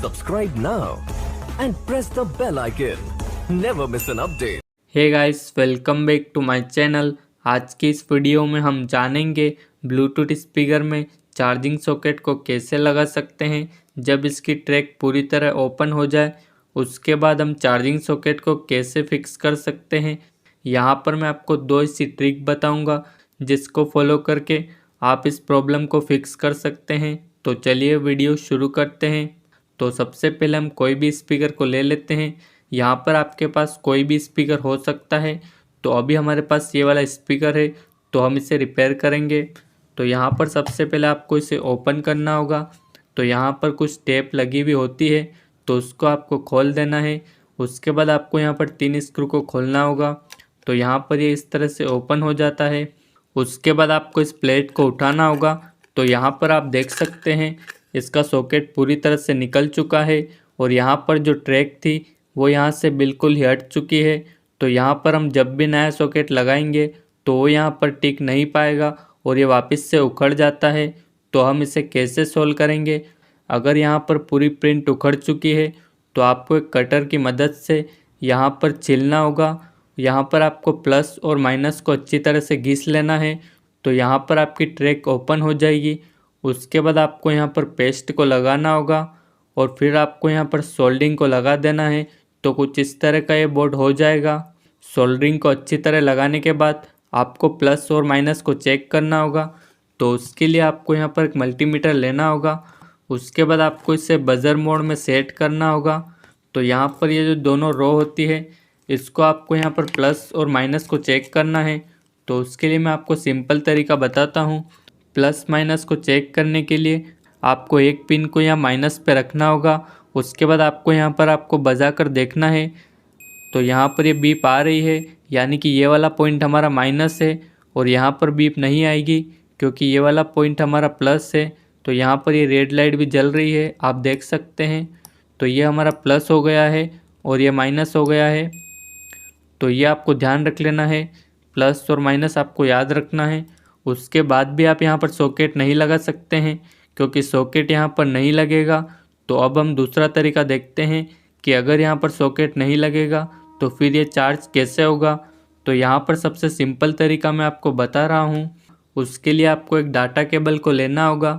Subscribe now and press the bell icon. Never miss an update. Hey guys, welcome back to my channel. आज की इस video में हम जानेंगे Bluetooth speaker में चार्जिंग सॉकेट को कैसे लगा सकते हैं। जब इसकी ट्रैक पूरी तरह ओपन हो जाए उसके बाद हम चार्जिंग सॉकेट को कैसे फिक्स कर सकते हैं। यहाँ पर मैं आपको दो ऐसी ट्रिक बताऊँगा जिसको फॉलो करके आप इस प्रॉब्लम को फिक्स कर सकते हैं। तो चलिए वीडियो शुरू करते हैं। तो सबसे पहले हम कोई भी स्पीकर को ले लेते हैं। यहाँ पर आपके पास कोई भी स्पीकर हो सकता है। तो अभी हमारे पास ये वाला स्पीकर है तो हम इसे रिपेयर करेंगे। तो यहाँ पर सबसे पहले आपको इसे ओपन करना होगा। तो यहाँ पर कुछ टेप लगी हुई होती है तो उसको आपको खोल देना है। उसके बाद आपको यहाँ पर 3 स्क्रू को खोलना होगा। तो यहाँ पर ये इस तरह से ओपन हो जाता है। उसके बाद आपको इस प्लेट को उठाना होगा। तो यहाँ पर आप देख सकते हैं इसका सॉकेट पूरी तरह से निकल चुका है और यहाँ पर जो ट्रैक थी वो यहाँ से बिल्कुल ही हट चुकी है। तो यहाँ पर हम जब भी नया सॉकेट लगाएंगे तो वो यहाँ पर टिक नहीं पाएगा और ये वापस से उखड़ जाता है। तो हम इसे कैसे सोल्व करेंगे। अगर यहाँ पर पूरी प्रिंट उखड़ चुकी है तो आपको एक कटर की मदद से यहाँ पर छीलना होगा। यहाँ पर आपको प्लस और माइनस को अच्छी तरह से घिस लेना है। तो यहाँ पर आपकी ट्रैक ओपन हो जाएगी। उसके बाद आपको यहाँ पर पेस्ट को लगाना होगा और फिर आपको यहाँ पर सोल्डरिंग को लगा देना है। तो कुछ इस तरह का ये बोर्ड हो जाएगा। सोल्डरिंग को अच्छी तरह लगाने के बाद आपको प्लस और माइनस को चेक करना होगा। तो उसके लिए आपको यहाँ पर एक मल्टीमीटर लेना होगा। उसके बाद आपको इसे बजर मोड में सेट करना होगा। तो यहाँ पर ये जो दोनों रो होती है इसको आपको यहाँ पर प्लस और माइनस को चेक करना है। तो उसके लिए मैं आपको सिंपल तरीका बताता हूँ। प्लस माइनस को चेक करने के लिए आपको एक पिन को यहाँ माइनस पे रखना होगा। उसके बाद आपको यहाँ पर आपको बजा कर देखना है। तो यहाँ पर ये बीप आ रही है यानी कि ये वाला पॉइंट हमारा माइनस है और यहाँ पर बीप नहीं आएगी क्योंकि ये वाला पॉइंट हमारा प्लस है। तो यहाँ पर ये रेड लाइट भी जल रही है, आप देख सकते हैं। तो ये हमारा प्लस हो गया है और ये माइनस हो गया है। तो ये आपको ध्यान रख लेना है, प्लस और माइनस आपको याद रखना है। उसके बाद भी आप यहाँ पर सॉकेट नहीं लगा सकते हैं क्योंकि सॉकेट यहाँ पर नहीं लगेगा। तो अब हम दूसरा तरीका देखते हैं कि अगर यहाँ पर सॉकेट नहीं लगेगा तो फिर ये चार्ज कैसे होगा। तो यहाँ पर सबसे सिंपल तरीका मैं आपको बता रहा हूँ। उसके लिए आपको एक डाटा केबल को लेना होगा।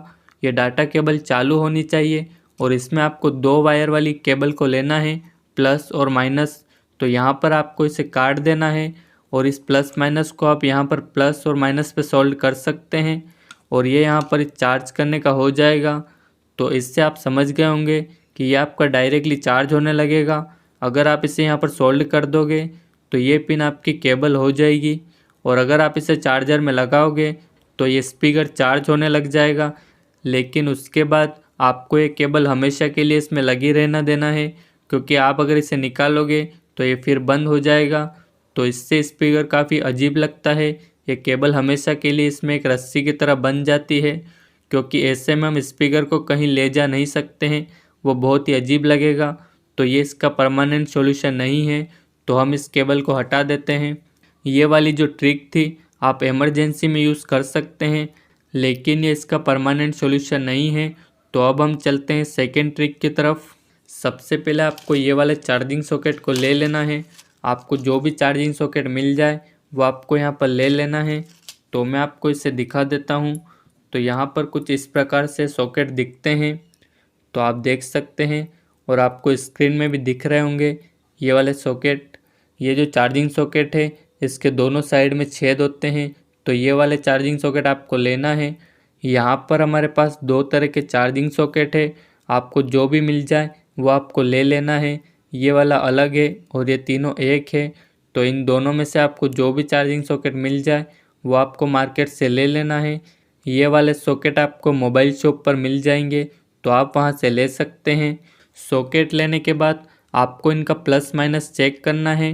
ये डाटा केबल चालू होनी चाहिए और इसमें आपको 2 वायर वाली केबल को लेना है, प्लस और माइनस। तो यहाँ पर आपको इसे काट देना है और इस प्लस माइनस को आप यहाँ पर प्लस और माइनस पे सोल्ड कर सकते हैं और ये यहाँ पर चार्ज करने का हो जाएगा। तो इससे आप समझ गए होंगे कि ये आपका डायरेक्टली चार्ज होने लगेगा। अगर आप इसे यहाँ पर सोल्ड कर दोगे तो ये पिन आपकी केबल हो जाएगी और अगर आप इसे चार्जर में लगाओगे तो ये स्पीकर चार्ज होने लग जाएगा। लेकिन उसके बाद आपको ये केबल हमेशा के लिए इसमें लगी रहना देना है क्योंकि आप अगर इसे निकालोगे तो ये फिर बंद हो जाएगा। तो इससे स्पीकर काफ़ी अजीब लगता है। ये केबल हमेशा के लिए इसमें एक रस्सी की तरह बन जाती है क्योंकि ऐसे में हम स्पीकर को कहीं ले जा नहीं सकते हैं, वो बहुत ही अजीब लगेगा। तो ये इसका परमानेंट सॉल्यूशन नहीं है। तो हम इस केबल को हटा देते हैं। ये वाली जो ट्रिक थी आप इमरजेंसी में यूज़ कर सकते हैं लेकिन ये इसका परमानेंट सॉल्यूशन नहीं है। तो अब हम चलते हैं सेकेंड ट्रिक की तरफ। सबसे पहले आपको ये वाले चार्जिंग सॉकेट को ले लेना है। आपको जो भी चार्जिंग सॉकेट मिल जाए वो आपको यहाँ पर ले लेना है। तो मैं आपको इसे दिखा देता हूँ। तो यहाँ पर कुछ इस प्रकार से सॉकेट दिखते हैं, तो आप देख सकते हैं और आपको स्क्रीन में भी दिख रहे होंगे ये वाले सॉकेट। ये जो चार्जिंग सॉकेट है इसके दोनों साइड में छेद होते हैं। तो ये वाले चार्जिंग सॉकेट आपको लेना है। यहाँ पर हमारे पास 2 तरह के चार्जिंग सॉकेट है, आपको जो भी मिल जाए वो आपको ले लेना है। ये वाला अलग है और ये तीनों एक है। तो इन दोनों में से आपको जो भी चार्जिंग सॉकेट मिल जाए वो आपको मार्केट से ले लेना है। ये वाले सॉकेट आपको मोबाइल शॉप पर मिल जाएंगे तो आप वहाँ से ले सकते हैं। सॉकेट लेने के बाद आपको इनका प्लस माइनस चेक करना है।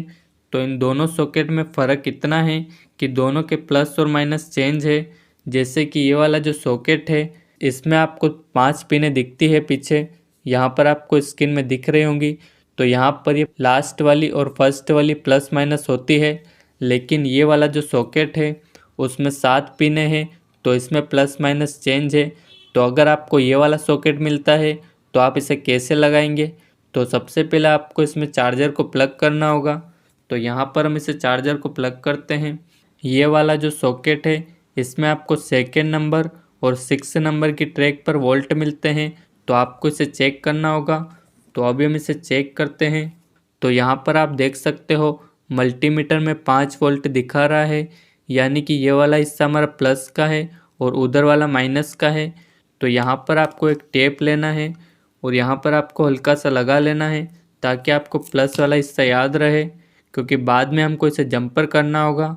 तो इन दोनों सॉकेट में फ़र्क इतना है कि दोनों के प्लस और माइनस चेंज है। जैसे कि ये वाला जो सॉकेट है इसमें आपको 5 पिनें दिखती है पीछे, यहाँ पर आपको स्क्रीन में दिख रही होंगी। तो यहाँ पर ये लास्ट वाली और फर्स्ट वाली प्लस माइनस होती है। लेकिन ये वाला जो सॉकेट है उसमें 7 पिनें हैं तो इसमें प्लस माइनस चेंज है। तो अगर आपको ये वाला सॉकेट मिलता है तो आप इसे कैसे लगाएंगे? तो सबसे पहले आपको इसमें चार्जर को प्लग करना होगा। तो यहाँ पर हम इसे चार्जर को प्लग करते हैं। ये वाला जो सॉकेट है इसमें आपको सेकेंड नंबर और 6 नंबर की ट्रैक पर वोल्ट मिलते हैं, तो आपको इसे चेक करना होगा। तो अभी हम इसे चेक करते हैं। तो यहाँ पर आप देख सकते हो मल्टीमीटर में 5 वोल्ट दिखा रहा है, यानी कि ये वाला हिस्सा हमारा प्लस का है और उधर वाला माइनस का है। तो यहाँ पर आपको एक टेप लेना है और यहाँ पर आपको हल्का सा लगा लेना है ताकि आपको प्लस वाला हिस्सा याद रहे, क्योंकि बाद में हमको इसे जंपर करना होगा।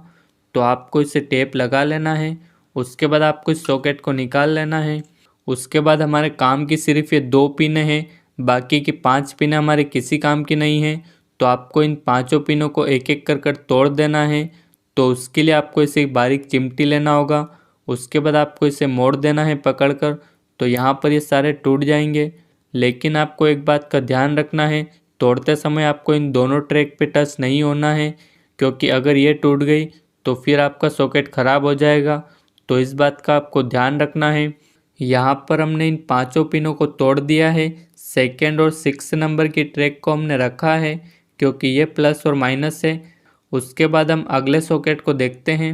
तो आपको इसे टेप लगा लेना है। उसके बाद आपको इस सॉकेट को निकाल लेना है। उसके बाद हमारे काम की सिर्फ ये 2 पिनें हैं, बाकी की 5 पिनें हमारे किसी काम की नहीं हैं। तो आपको इन 5 पिनों को एक एक कर तोड़ देना है। तो उसके लिए आपको इसे एक बारीक चिमटी लेना होगा। उसके बाद आपको इसे मोड़ देना है पकड़कर। तो यहाँ पर ये सारे टूट जाएंगे, लेकिन आपको एक बात का ध्यान रखना है, तोड़ते समय आपको इन दोनों ट्रैक पे टच नहीं होना है, क्योंकि अगर ये टूट गई तो फिर आपका सॉकेट ख़राब हो जाएगा। तो इस बात का आपको ध्यान रखना है। यहाँ पर हमने इन 5 पिनों को तोड़ दिया है। सेकेंड और 6 नंबर की ट्रैक को हमने रखा है क्योंकि ये प्लस और माइनस है। उसके बाद हम अगले सॉकेट को देखते हैं।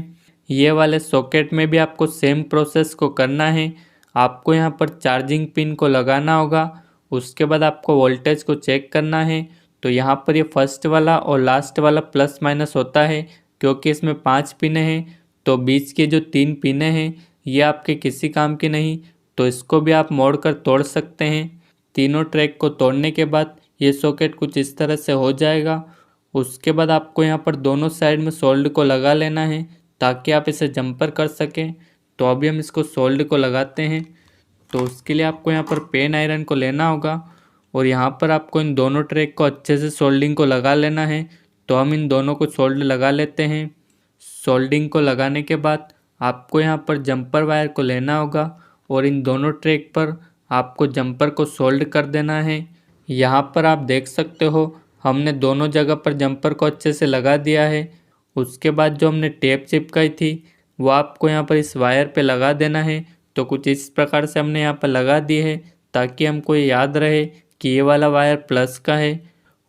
ये वाले सॉकेट में भी आपको सेम प्रोसेस को करना है। आपको यहाँ पर चार्जिंग पिन को लगाना होगा। उसके बाद आपको वोल्टेज को चेक करना है। तो यहाँ पर ये फर्स्ट वाला और लास्ट वाला प्लस माइनस होता है, क्योंकि इसमें 5 पिनें हैं। तो बीच के जो 3 पिनें हैं ये आपके किसी काम की नहीं, तो इसको भी आप मोड़ कर तोड़ सकते हैं। तीनों ट्रैक को तोड़ने के बाद ये सॉकेट कुछ इस तरह से हो जाएगा। उसके बाद आपको यहाँ पर दोनों साइड में सोल्ड को लगा लेना है ताकि आप इसे जंपर कर सकें। तो अभी हम इसको सोल्ड को लगाते हैं। तो उसके लिए आपको यहाँ पर पेन आयरन को लेना होगा और यहाँ पर आपको इन दोनों ट्रैक को अच्छे से सोल्डिंग को लगा लेना है। तो हम इन दोनों को सोल्ड लगा लेते हैं। सोल्डिंग को लगाने के बाद आपको यहाँ पर जंपर वायर को लेना होगा और इन दोनों ट्रैक पर आपको जंपर को सोल्ड कर देना है। यहाँ पर आप देख सकते हो हमने दोनों जगह पर जंपर को अच्छे से लगा दिया है। उसके बाद जो हमने टेप चिपकाई थी वो आपको यहाँ पर इस वायर पे लगा देना है। तो कुछ इस प्रकार से हमने यहाँ पर लगा दी है ताकि हमको ये याद रहे कि ये वाला वायर प्लस का है।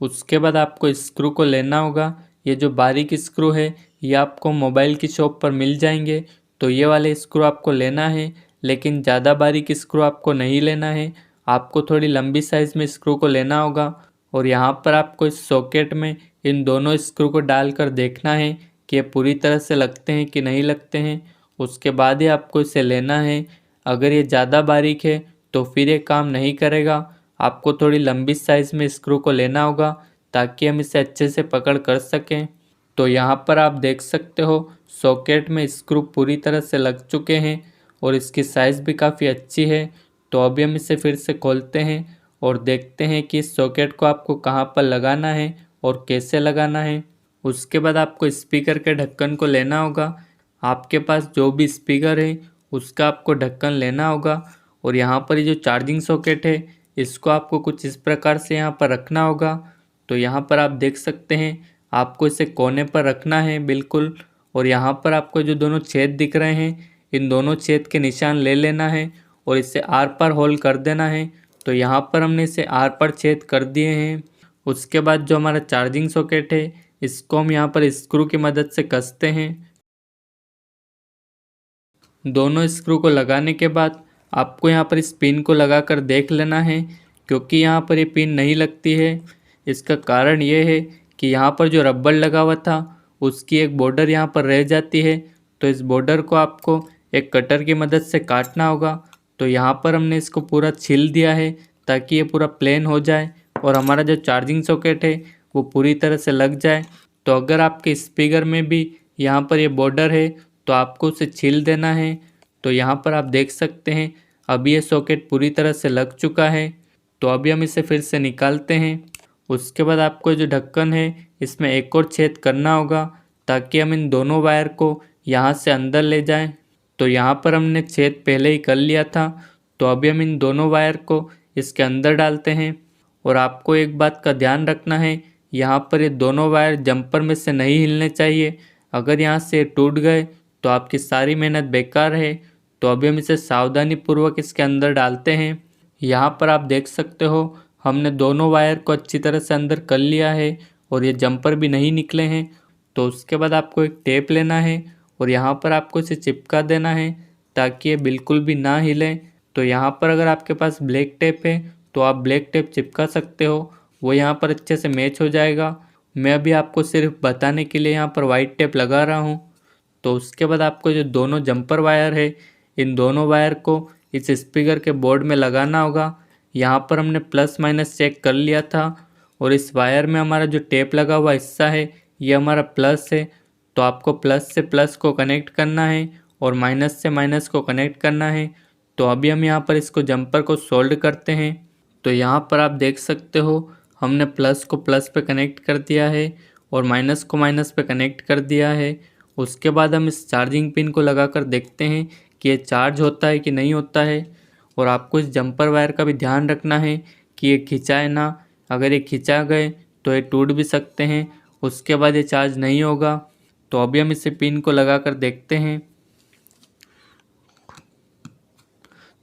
उसके बाद आपको स्क्रू को लेना होगा। ये जो बारीक स्क्रू है ये आपको मोबाइल की शॉप पर मिल जाएंगे। तो ये वाले स्क्रू आपको लेना है, लेकिन ज़्यादा बारीक स्क्रू आपको नहीं लेना है। आपको थोड़ी लंबी साइज़ में स्क्रू को लेना होगा और यहाँ पर आपको इस सॉकेट में इन दोनों स्क्रू को डालकर देखना है कि ये पूरी तरह से लगते हैं कि नहीं लगते हैं। उसके बाद ही आपको इसे लेना है। अगर ये ज़्यादा बारीक है तो फिर ये काम नहीं करेगा। आपको थोड़ी लंबी साइज़ में स्क्रू को लेना होगा ताकि हम इसे अच्छे से पकड़ कर सकें। तो यहाँ पर आप देख सकते हो सॉकेट में स्क्रू पूरी तरह से लग चुके हैं और इसकी साइज़ भी काफ़ी अच्छी है। तो अभी हम इसे फिर से खोलते हैं और देखते हैं कि इस सॉकेट को आपको कहाँ पर लगाना है और कैसे लगाना है। उसके बाद आपको स्पीकर के ढक्कन को लेना होगा। आपके पास जो भी स्पीकर है उसका आपको ढक्कन लेना होगा और यहाँ पर ये जो चार्जिंग सॉकेट है इसको आपको कुछ इस प्रकार से यहाँ पर रखना होगा। तो यहाँ पर आप देख सकते हैं आपको इसे कोने पर रखना है बिल्कुल। और यहाँ पर आपको जो दोनों छेद दिख रहे हैं इन दोनों छेद के निशान ले लेना है और इसे आर पार होल कर देना है। तो यहाँ पर हमने इसे आर पार छेद कर दिए हैं। उसके बाद जो हमारा चार्जिंग सॉकेट है इसको हम यहाँ पर स्क्रू की मदद से कसते हैं। दोनों स्क्रू को लगाने के बाद आपको यहाँ पर इस पिन को लगाकर देख लेना है, क्योंकि यहाँ पर ये पिन नहीं लगती है। इसका कारण ये है कि यहाँ पर जो रबर लगा हुआ था उसकी एक बॉर्डर यहाँ पर रह जाती है। तो इस बॉर्डर को आपको एक कटर की मदद से काटना होगा। तो यहाँ पर हमने इसको पूरा छील दिया है ताकि ये पूरा प्लेन हो जाए और हमारा जो चार्जिंग सॉकेट है वो पूरी तरह से लग जाए। तो अगर आपके स्पीकर में भी यहाँ पर ये बॉर्डर है तो आपको उसे छील देना है। तो यहाँ पर आप देख सकते हैं अभी ये सॉकेट पूरी तरह से लग चुका है। तो अभी हम इसे फिर से निकालते हैं। उसके बाद आपको जो ढक्कन है इसमें एक और छेद करना होगा ताकि हम इन दोनों वायर को यहाँ से अंदर ले जाएं। तो यहाँ पर हमने छेद पहले ही कर लिया था। तो अभी हम इन दोनों वायर को इसके अंदर डालते हैं। और आपको एक बात का ध्यान रखना है, यहाँ पर ये दोनों वायर जंपर में से नहीं हिलने चाहिए। अगर यहाँ से टूट गए तो आपकी सारी मेहनत बेकार है। तो अभी हम इसे सावधानी पूर्वक इसके अंदर डालते हैं। यहाँ पर आप देख सकते हो हमने दोनों वायर को अच्छी तरह से अंदर कर लिया है और ये जंपर भी नहीं निकले हैं। तो उसके बाद आपको एक टेप लेना है और यहाँ पर आपको इसे चिपका देना है ताकि ये बिल्कुल भी ना हिले। तो यहाँ पर अगर आपके पास ब्लैक टेप है तो आप ब्लैक टेप चिपका सकते हो, वो यहाँ पर अच्छे से मैच हो जाएगा। मैं अभी आपको सिर्फ बताने के लिए यहाँ पर वाइट टेप लगा रहा हूँ। तो उसके बाद आपको जो दोनों जंपर वायर है इन दोनों वायर को इस स्पीकर के बोर्ड में लगाना होगा। यहाँ पर हमने प्लस माइनस चेक कर लिया था और इस वायर में हमारा जो टेप लगा हुआ हिस्सा है ये हमारा प्लस है। तो आपको प्लस से प्लस को कनेक्ट करना है और माइनस से माइनस को कनेक्ट करना है। तो अभी हम यहाँ पर इसको जंपर को सोल्ड करते हैं। तो यहाँ पर आप देख सकते हो हमने प्लस को प्लस पे कनेक्ट कर दिया है और माइनस को माइनस पे कनेक्ट कर दिया है। उसके बाद हम इस चार्जिंग पिन को लगाकर देखते हैं कि ये चार्ज होता है कि नहीं होता है। और आपको इस जंपर वायर का भी ध्यान रखना है कि ये खिंचाए ना, अगर ये खिंचा गए तो ये टूट भी सकते हैं, उसके बाद ये चार्ज नहीं होगा। तो अभी हम इसे पिन को लगाकर देखते हैं।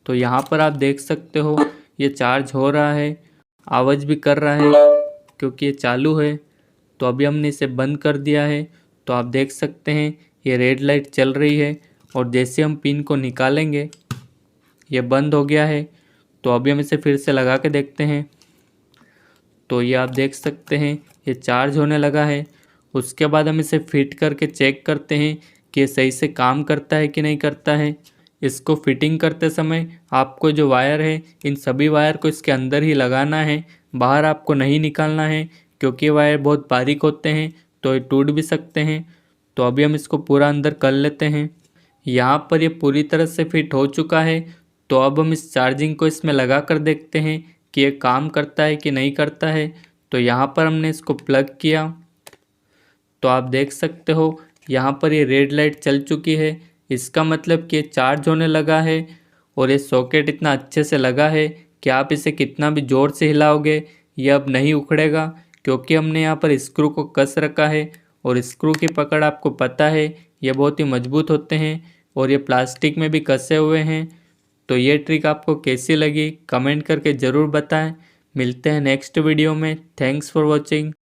तो यहाँ पर आप देख सकते हो ये चार्ज हो रहा है, आवाज़ भी कर रहा है क्योंकि ये चालू है। तो अभी हमने इसे बंद कर दिया है। तो आप देख सकते हैं ये रेड लाइट चल रही है और जैसे हम पिन को निकालेंगे ये बंद हो गया है। तो अभी हम इसे फिर से लगा के देखते हैं। तो ये आप देख सकते हैं ये चार्ज होने लगा है। उसके बाद हम इसे फिट करके चेक करते हैं कि ये सही से काम करता है कि नहीं करता है। इसको फिटिंग करते समय आपको जो वायर है इन सभी वायर को इसके अंदर ही लगाना है, बाहर आपको नहीं निकालना है क्योंकि वायर बहुत बारीक होते हैं तो ये टूट भी सकते हैं। तो अभी हम इसको पूरा अंदर कर लेते हैं। यहाँ पर ये पूरी तरह से फिट हो चुका है। तो अब हम इस चार्जिंग को इसमें लगा कर देखते हैं कि ये काम करता है कि नहीं करता है। तो यहाँ पर हमने इसको प्लग किया तो आप देख सकते हो यहाँ पर ये रेड लाइट चल चुकी है, इसका मतलब कि ये चार्ज होने लगा है। और ये सॉकेट इतना अच्छे से लगा है कि आप इसे कितना भी ज़ोर से हिलाओगे ये अब नहीं उखड़ेगा क्योंकि हमने यहाँ पर स्क्रू को कस रखा है। और स्क्रू की पकड़ आपको पता है ये बहुत ही मजबूत होते हैं और ये प्लास्टिक में भी कसे हुए हैं। तो ये ट्रिक आपको कैसी लगी कमेंट करके ज़रूर बताएं। मिलते हैं नेक्स्ट वीडियो में। Thanks for watching.